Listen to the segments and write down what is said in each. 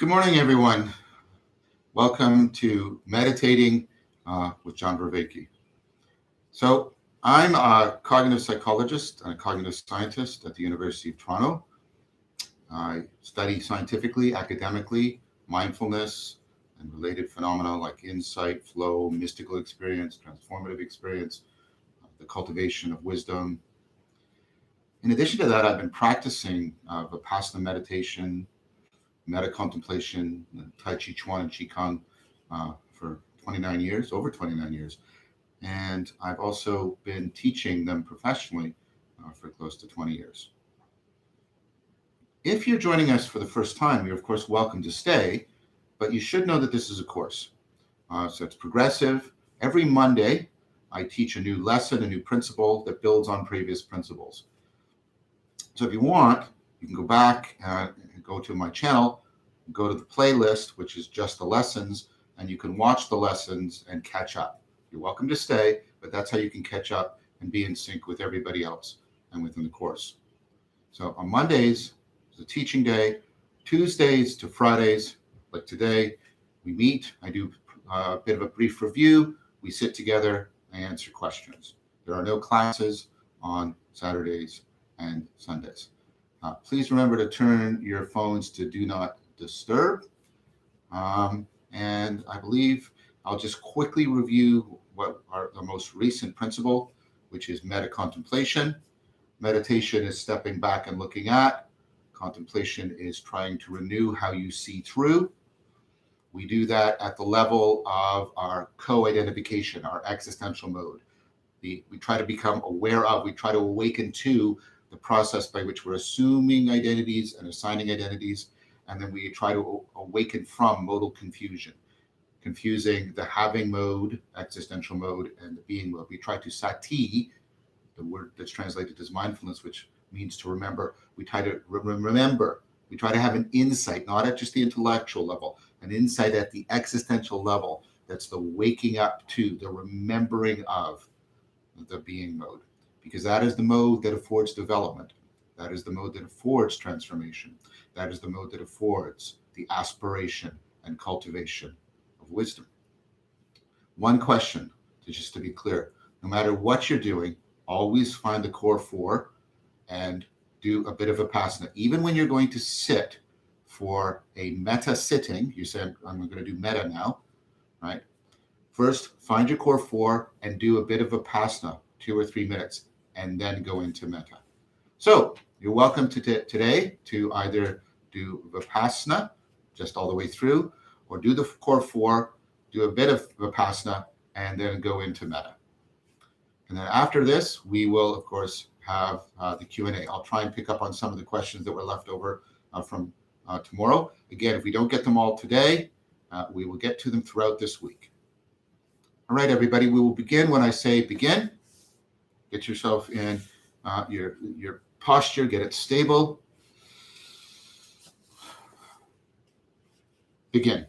Good morning, everyone. Welcome to Meditating with John Vervaeke. So, I'm a cognitive psychologist and a cognitive scientist at the University of Toronto. I study scientifically, academically, mindfulness and related phenomena like insight, flow, mystical experience, transformative experience, the cultivation of wisdom. In addition to that, I've been practicing Vipassana meditation, metta contemplation, Tai Chi Chuan and Qi Kong for 29 years, over 29 years. And I've also been teaching them professionally for close to 20 years. If you're joining us for the first time, you're of course welcome to stay, but you should know that this is a course. So it's progressive. Every Monday, I teach a new lesson, a new principle that builds on previous principles. So if you want, you can go back and go to my channel, go to the playlist, which is just the lessons, and you can watch the lessons and catch up. You're welcome to stay, but that's how you can catch up and be in sync with everybody else and within the course. So on Mondays is a teaching day. Tuesdays to Fridays, like today, we meet. I do a bit of a brief review. We sit together and answer questions. There are no classes on Saturdays and Sundays. Please remember to turn your phones to do not disturb. And I believe I'll just quickly review what are the most recent principle, which is metta contemplation. Meditation is stepping back and looking at. Contemplation is trying to renew how you see through. We do that at the level of our co-identification, our existential mode. We try to become aware of, we try to awaken to the process by which we're assuming identities and assigning identities, and then we try to awaken from modal confusion, confusing the having mode, existential mode, and the being mode. We try to sati, the word that's translated as mindfulness, which means to remember. We try to remember. We try to have an insight, not at just the intellectual level, an insight at the existential level. That's the waking up to, the remembering of the being mode, because that is the mode that affords development. That is the mode that affords transformation. That is the mode that affords the aspiration and cultivation of wisdom. One question, just to be clear, no matter what you're doing, always find the core four and do a bit of Vipassana. Even when you're going to sit for a metta sitting, you said, I'm going to do metta now, right? First, find your core four and do a bit of Vipassana, 2 or 3 minutes, and then go into metta. So you're welcome to today to either do Vipassana, just all the way through, or do the core four, do a bit of Vipassana, and then go into metta. And then after this, we will, of course, have the Q&A. I'll try and pick up on some of the questions that were left over from tomorrow. Again, if we don't get them all today, we will get to them throughout this week. All right, everybody, we will begin when I say begin. Get yourself in your posture, get it stable. Begin.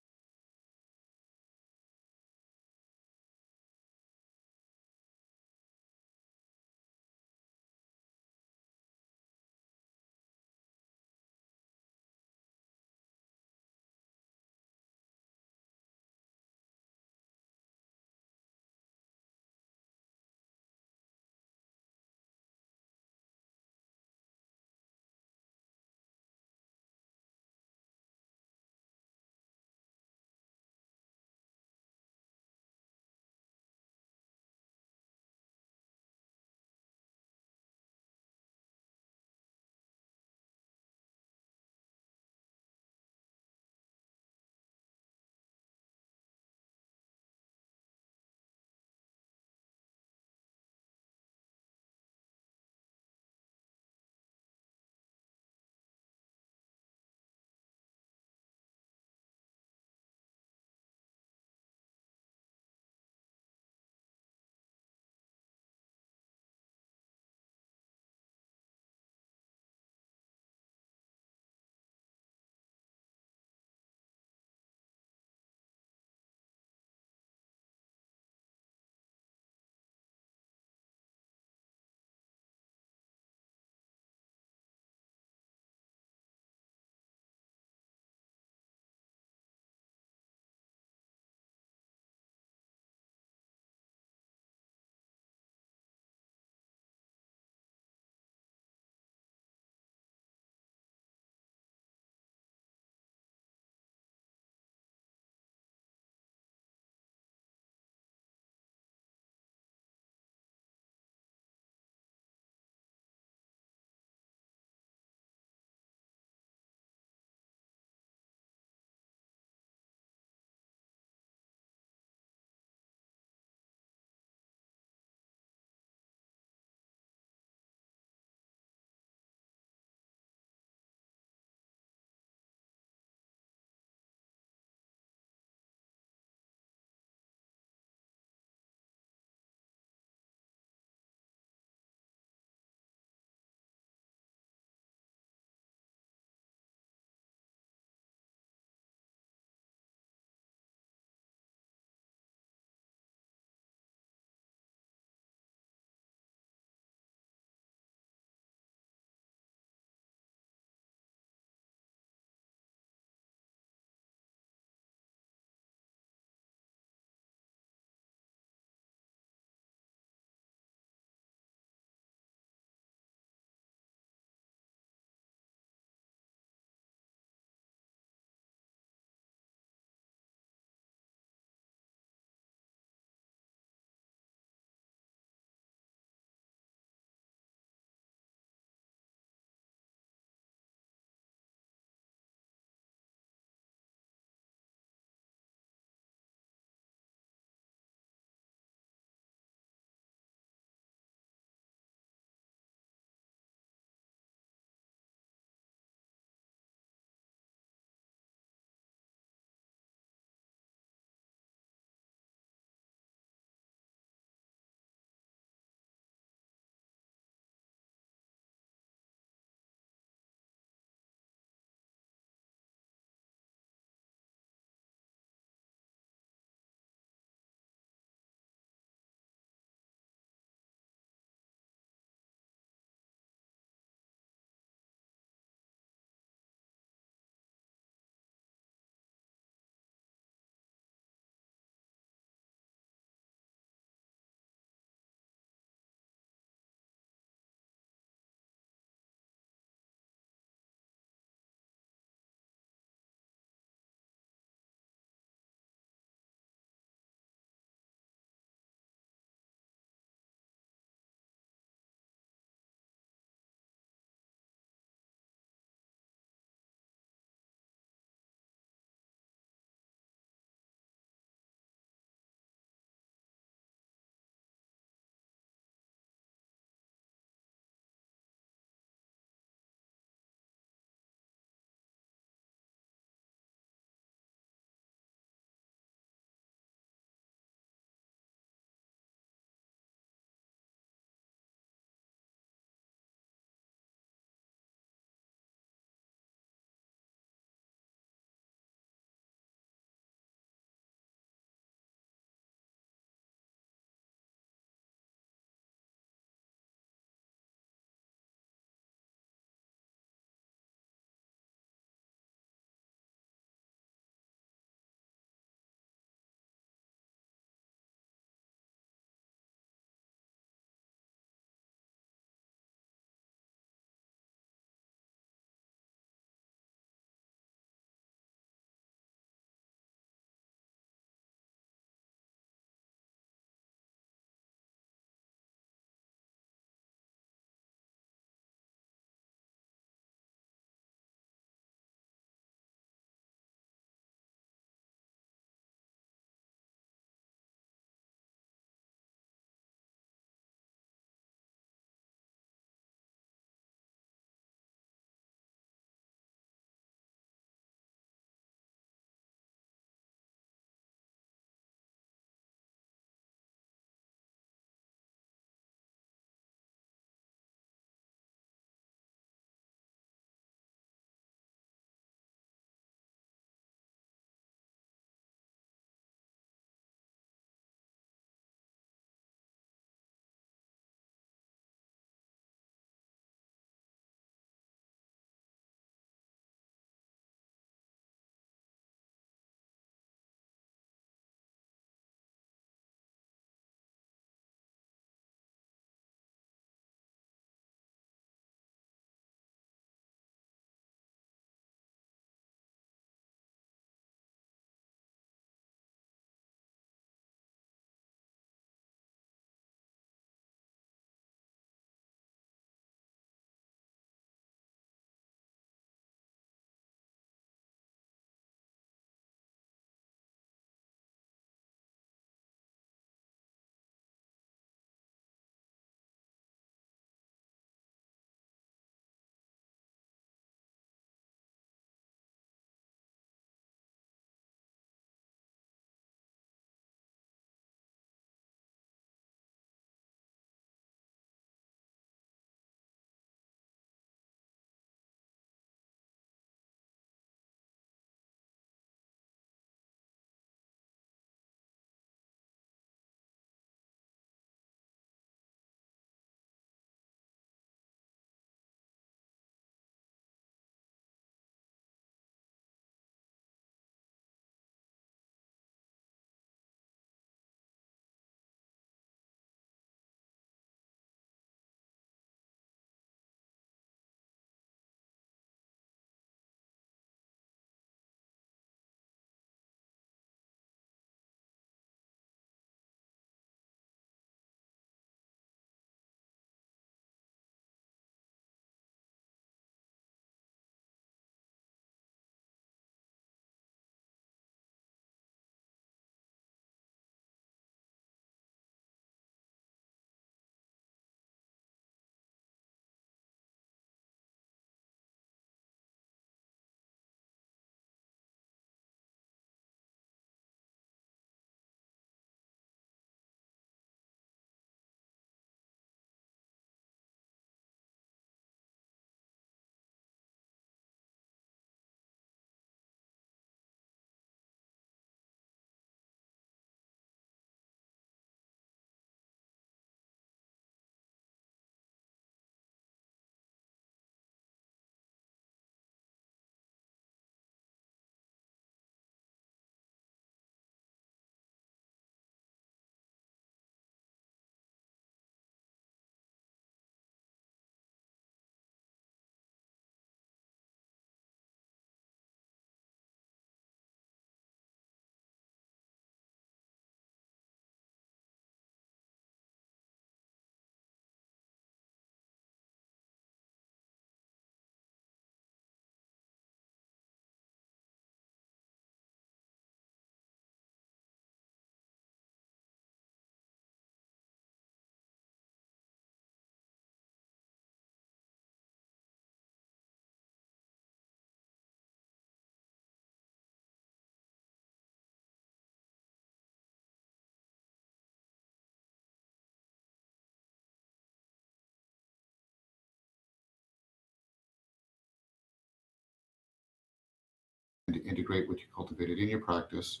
integrate what you cultivated in your practice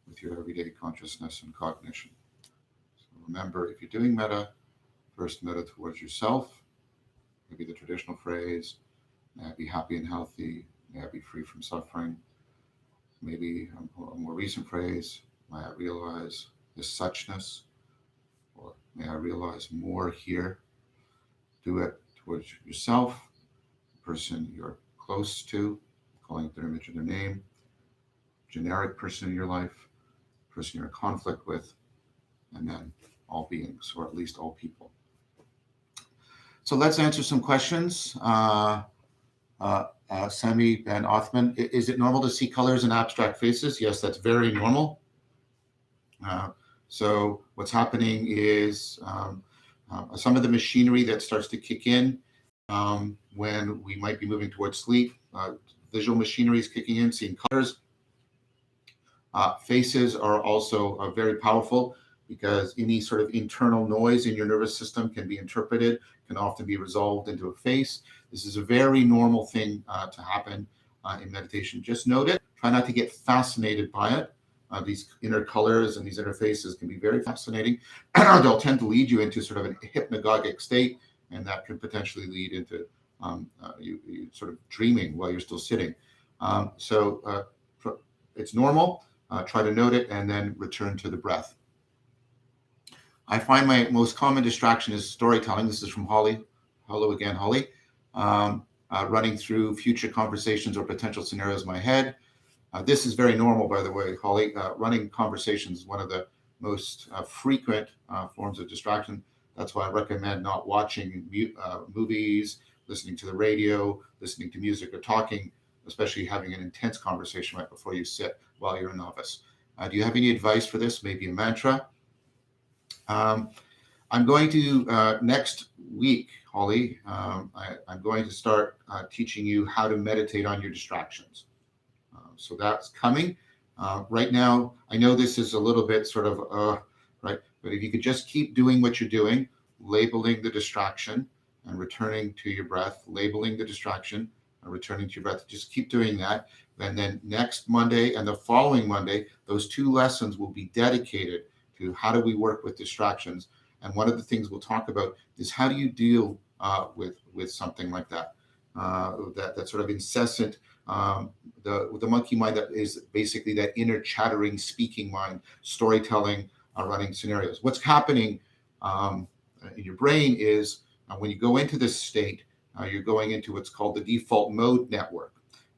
with your everyday consciousness and cognition. So remember, if you're doing metta, first metta towards yourself, maybe the traditional phrase, may I be happy and healthy, may I be free from suffering. Maybe a more recent phrase, may I realize this suchness, or may I realize more here. Do it towards yourself, the person you're close to, calling it their image or their name, generic person in your life, person you're in conflict with, and then all beings, or at least all people. So let's answer some questions. Sami Ben Othman, is it normal to see colors in abstract faces? Yes, that's very normal. So what's happening is some of the machinery that starts to kick in when we might be moving towards sleep, visual machinery is kicking in, seeing colors. Faces are also very powerful because any sort of internal noise in your nervous system can be interpreted, can often be resolved into a face. This is a very normal thing to happen in meditation. Just note it. Try not to get fascinated by it. These inner colors and these inner faces can be very fascinating. They'll tend to lead you into sort of a hypnagogic state, and that could potentially lead into you sort of dreaming while you're still sitting. So it's normal. Try to note it and then return to the breath. I find my most common distraction is storytelling. This is from Holly. Hello again, Holly. Running through future conversations or potential scenarios in my head. This is very normal, by the way, Holly. Running conversations is one of the most frequent forms of distraction. That's why I recommend not watching movies, listening to the radio, listening to music, or talking, especially having an intense conversation right before you sit while you're a novice. Do you have any advice for this? Maybe a mantra? I'm going to, next week, Holly, I'm going to start teaching you how to meditate on your distractions. So that's coming. Right now, I know this is a little bit sort of, right, but if you could just keep doing what you're doing, labeling the distraction and returning to your breath, labeling the distraction and returning to your breath, just keep doing that. And then next Monday and the following Monday, those 2 lessons will be dedicated to how do we work with distractions. And one of the things we'll talk about is how do you deal with something like that, that sort of incessant, the monkey mind that is basically that inner chattering, speaking mind, storytelling, running scenarios. What's happening in your brain is when you go into this state, you're going into what's called the default mode network.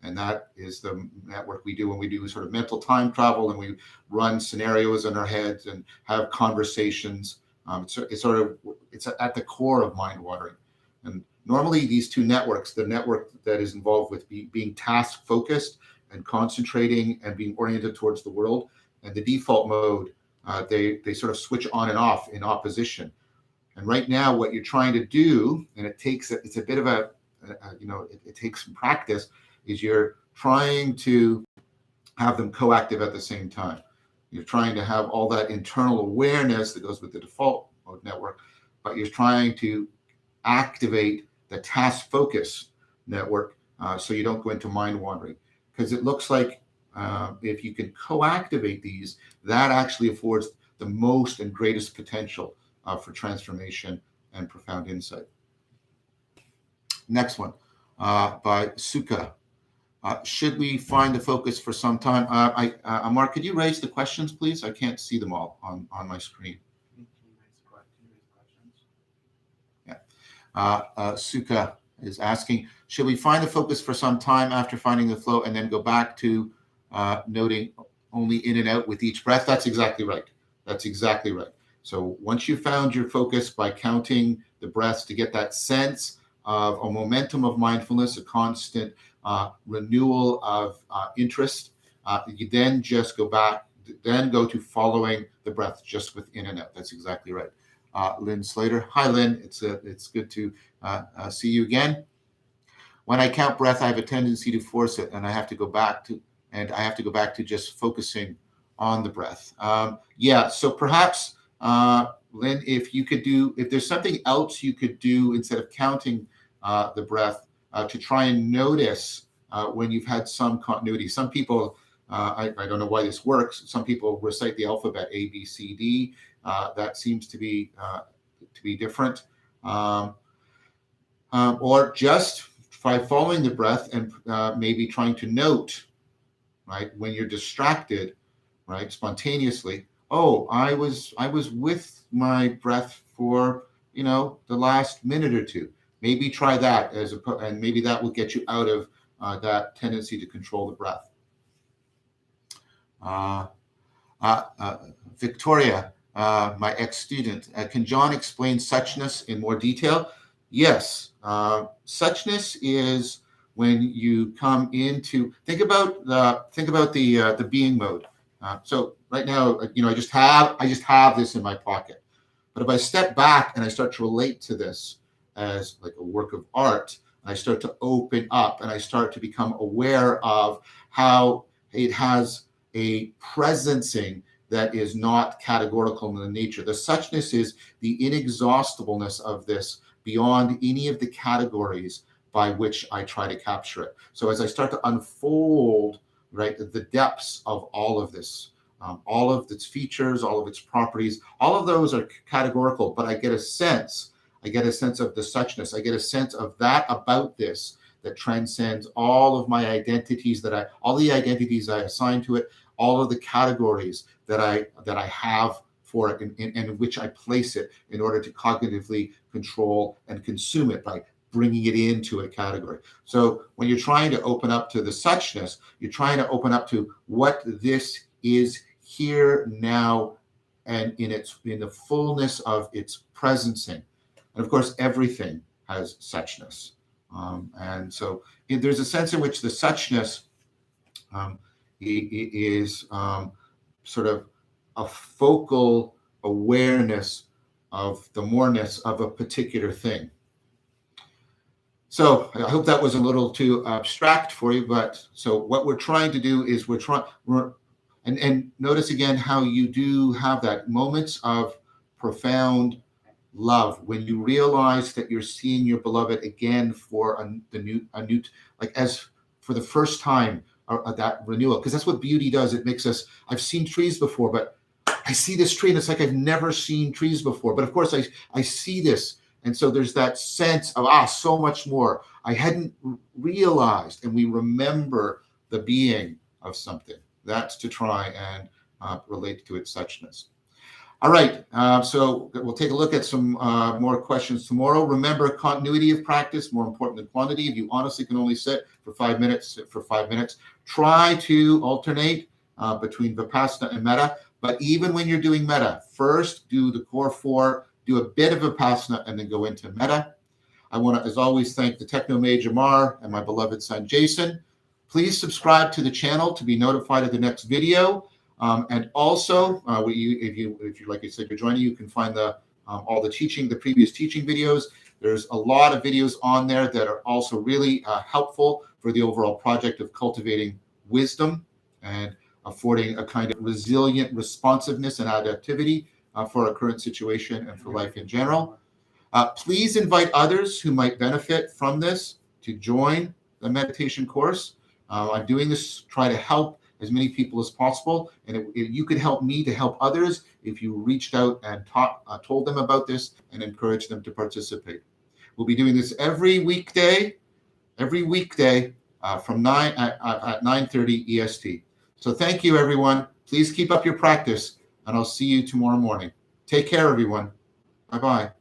And that is the network we do when we do sort of mental time travel and we run scenarios in our heads and have conversations. It's at the core of mind wandering. And normally these 2 networks, the network that is involved with being task focused and concentrating and being oriented towards the world, and the default mode, they sort of switch on and off in opposition. And right now what you're trying to do, and it's a bit of it takes some practice, is you're trying to have them coactive at the same time. You're trying to have all that internal awareness that goes with the default mode network, but you're trying to activate the task focus network so you don't go into mind wandering. Because it looks like if you can co-activate these, that actually affords the most and greatest potential for transformation and profound insight. Next one by Sukha. Should we find the focus for some time? Mark, could you raise the questions, please? I can't see them all on my screen. Yeah. Sukha is asking, should we find the focus for some time after finding the flow and then go back to noting only in and out with each breath? That's exactly right. That's exactly right. So once you found your focus by counting the breaths to get that sense of a momentum of mindfulness, a constant renewal of interest, you then just go back, then go to following the breath just with in and out. That's exactly right. Lynn Slater. Hi, Lynn. It's good to see you again. When I count breath, I have a tendency to force it, and I have to go back to just focusing on the breath. Yeah. So perhaps, Lynn, if there's something else you could do instead of counting the breath, to try and notice when you've had some continuity. Some people I don't know why this works. Some people recite the alphabet A, B, C, D. That seems to be different. Or just by following the breath and maybe trying to note, right, when you're distracted, right, spontaneously. Oh, I was with my breath for the last minute or two. Maybe try that and maybe that will get you out of that tendency to control the breath. Victoria, my ex-student, can John explain suchness in more detail? Yes, suchness is when you come into think about the being mode. So right now, I just have this in my pocket. But if I step back and I start to relate to this as like a work of art, and I start to open up and I start to become aware of how it has a presencing that is not categorical in nature. The suchness is the inexhaustibleness of this beyond any of the categories by which I try to capture it. So as I start to unfold, right, the depths of all of this, all of its features, all of its properties, all of those are categorical, but I get a sense of the suchness. I get a sense of that about this that transcends all of my identities all the identities I assign to it, all of the categories that I have for it and in which I place it in order to cognitively control and consume it by bringing it into a category. So when you're trying to open up to the suchness, you're trying to open up to what this is here now and in the fullness of its presencing. And of course, everything has suchness. And so there's a sense in which the suchness is sort of a focal awareness of the moreness of a particular thing. So I hope that was a little too abstract for you, but so what we're trying to do is and notice again how you do have that moments of profound love when you realize that you're seeing your beloved again for a new like as for the first time, that renewal, because that's what beauty does. It makes us, I've seen trees before, but I see this tree and it's like I've never seen trees before, but of course I see this. And so there's that sense of so much more I hadn't realized, and we remember the being of something. That's to try and relate to its suchness. All right, so we'll take a look at some more questions tomorrow. Remember, continuity of practice more important than quantity. If you honestly can only sit for 5 minutes, sit for 5 minutes. Try to alternate between Vipassana and Metta. But even when you're doing Metta, first do the core 4, do a bit of Vipassana, and then go into Metta. I want to, as always, thank the Techno Mage Amar and my beloved son Jason. Please subscribe to the channel to be notified of the next video. And also, if you like I said, you're joining, you can find all the previous teaching videos. There's a lot of videos on there that are also really helpful for the overall project of cultivating wisdom and affording a kind of resilient responsiveness and adaptivity for our current situation and for life in general. Please invite others who might benefit from this to join the meditation course. I'm doing this to try to help as many people as possible, and you could help me to help others if you reached out and told them about this and encouraged them to participate. We'll be doing this every weekday from 9 at 9:30 EST. So thank you, everyone. Please keep up your practice, and I'll see you tomorrow morning. Take care, everyone. Bye-bye.